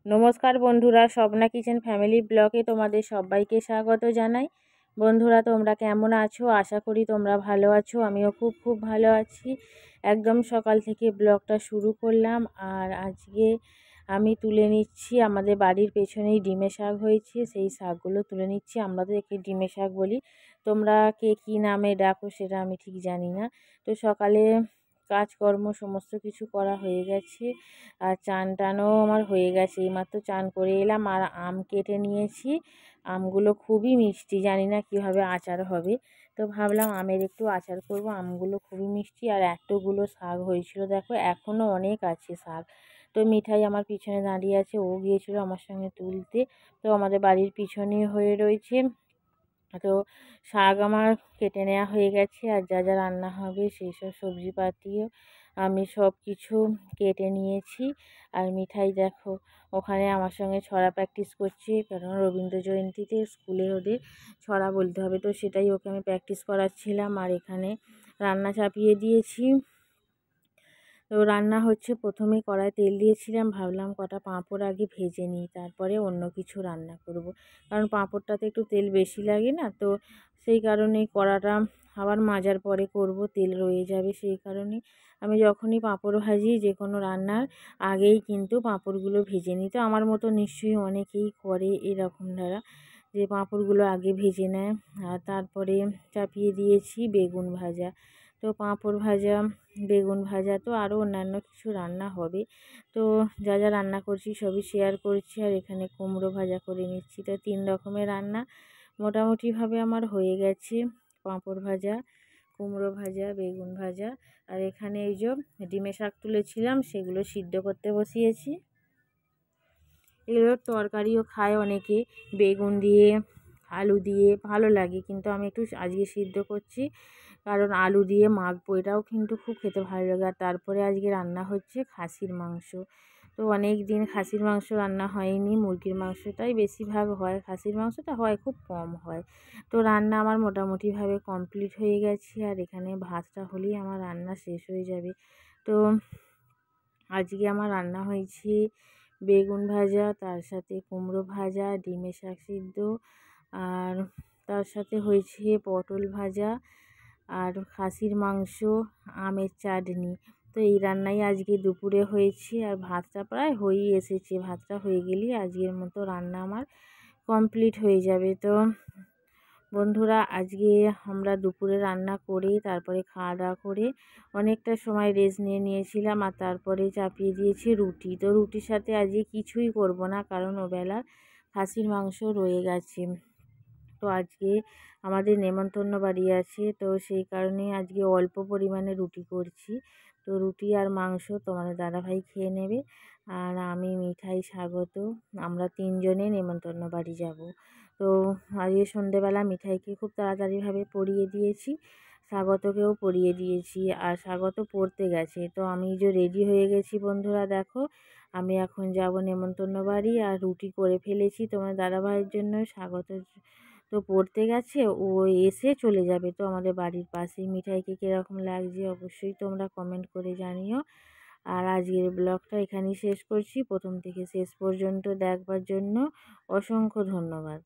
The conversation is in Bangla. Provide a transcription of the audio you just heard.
নমস্কার বন্ধুরা, স্বপ্না কিচেন ফ্যামিলি ব্লগে তোমাদের সবাইকে স্বাগত জানাই। বন্ধুরা, তোমরা কেমন আছো? আশা করি তোমরা ভালো আছো। আমিও খুব ভালো আছি। একদম সকাল থেকে ব্লগটা শুরু করলাম। আর আজকে আমি তুলে নিচ্ছি, আমাদের বাড়ির পেছনেই ডিমে শাক হয়েছে, সেই শাকগুলো তুলে নিচ্ছি। আমরা তো একে ডিমে শাক বলি, তোমরা কে কী নামে ডাকো সেটা আমি ঠিক জানি না। তো সকালে কাজকর্ম সমস্ত কিছু করা হয়ে গেছে, আর চান টানও আমার হয়ে গেছে। এইমাত্র চান করে এলাম। আর আম কেটে নিয়েছি। আমগুলো খুবই মিষ্টি, জানি না কীভাবে আচার হবে, তো ভাবলাম আমের একটু আচার করব। আমগুলো খুবই মিষ্টি। আর এতগুলো শাক হয়েছিল, দেখো এখনও অনেক আছে শাক। তো মিঠাই আমার পিছনে দাঁড়িয়ে আছে, ও গিয়েছিল আমার সঙ্গে তুলতে। তো আমাদের বাড়ির পিছনে হয়ে রয়েছে। তো শাক আমার কেটে নেওয়া হয়ে গেছে, আর যা যা রান্না হবে সেই সব সবজিপাতিও আমি সব কিছু কেটে নিয়েছি। আর মিঠাই দেখো ওখানে আমার সঙ্গে ছড়া প্র্যাকটিস করছে, কারণ রবীন্দ্র জয়ন্তীতে স্কুলে ওদের ছড়া বলতে হবে, তো সেটাই ওকে আমি প্র্যাকটিস করাচ্ছিলাম। আর এখানে রান্না চাপিয়ে দিয়েছি। তো রান্না হচ্ছে, প্রথমে কড়ায় তেল দিয়েছিলাম, ভাবলাম কটা পাঁপড় আগে ভেজে নিই, তারপরে অন্য কিছু রান্না করব। কারণ পাঁপড়টাতে একটু তেল বেশি লাগে না, তো সেই কারণেই কড়াটা আবার মাজার পরে করব, তেল রয়ে যাবে। সেই কারণে আমি যখনই পাঁপড় ভাজি, যে কোনো রান্নার আগেই কিন্তু পাঁপড়গুলো ভেজে নিই। তো আমার মতো নিশ্চয়ই অনেকেই করে এরকম দ্বারা, যে পাঁপড়গুলো আগে ভেজে নেয়। আর তারপরে চাপিয়ে দিয়েছি বেগুন ভাজা। তো পাঁপড় ভাজা, বেগুন ভাজা, তো আরও অন্যান্য কিছু রান্না হবে। তো যা যা রান্না করছি সবই শেয়ার করছি। আর এখানে কুমড়ো ভাজা করে নিচ্ছি। তো 3 রকমের রান্না মোটামুটিভাবে আমার হয়ে গেছে। পাঁপড় ভাজা, কুমড়ো ভাজা, বেগুন ভাজা। আর এখানে এই যে ডিমে শাক তুলেছিলাম, সেগুলো সিদ্ধ করতে বসিয়েছি। এগুলোর তরকারিও খায় অনেকে, বেগুন দিয়ে, আলু দিয়ে, ভালো লাগে, কিন্তু আমি একটু আজকে সিদ্ধ করছি, কারণ আলু দিয়ে মাখবো, এটাও কিন্তু খুব খেতে ভালো লাগে। আর তারপরে আজকে রান্না হচ্ছে খাসির মাংস। তো অনেক দিন খাসির মাংস রান্না হয়নি, মুরগির মাংসটাই বেশিরভাগ হয়, খাসির মাংসটা হয় খুব কম হয়। তো রান্না আমার মোটামুটিভাবে কমপ্লিট হয়ে গেছে। আর এখানে ভাতটা হলেই আমার রান্না শেষ হয়ে যাবে। তো আজকে আমার রান্না হয়েছে বেগুন ভাজা, তার সাথে কুমড়ো ভাজা, ডিমের শাক সিদ্ধ, আর তার সাথে হয়েছে পটল ভাজা, আর খাসির মাংস, আমের চাটনি। তো এই রান্নাই আজকে দুপুরে হয়েছে। আর ভাতটা প্রায় হয়েই এসেছে, ভাতটা হয়ে গেলেই আজকের মতো রান্না আমার কমপ্লিট হয়ে যাবে। তো বন্ধুরা, আজকে আমরা দুপুরে রান্না করে তারপরে খাওয়া দাওয়া করে অনেকটা সময় রেস্ট নিয়েছিলাম। আর তারপরে চাপিয়ে দিয়েছি রুটি। তো রুটির সাথে আজকে কিছুই করব না, কারণ ওবেলার খাসির মাংস রয়ে গেছে। তো আজকে আমাদের নেমন্তন্ন বাড়ি আছে, তো সেই কারণে আজকে অল্প পরিমাণে রুটি করছি। তো রুটি আর মাংস তোমাদের দাদাভাই খেয়ে নেবে, আর আমি, মিঠাই, স্বাগত, আমরা 3 জনে নেমন্তন্ন বাড়ি যাব। তো আজকে সন্ধেবেলা মিঠাইকে খুব তাড়াতাড়িভাবে পরিয়ে দিয়েছি, স্বাগতকেও পরিয়ে দিয়েছি। আর স্বাগত পড়তে গেছে। তো আমি যে রেডি হয়ে গেছি বন্ধুরা, দেখো আমি এখন যাব নেমন্তন্ন বাড়ি। আর রুটি করে ফেলেছি তোমার দাদাভাইয়ের জন্য, স্বাগত তো পড়তে গেছে, ও এসে চলে যাবে। তো আমাদের বাড়ির পাশেই। মিঠাইকে কীরকম লাগছে অবশ্যই তোমরা কমেন্ট করে জানিও। আর আজকের ব্লগটা এখানেই শেষ করছি। প্রথম থেকে শেষ পর্যন্ত দেখবার জন্য অসংখ্য ধন্যবাদ।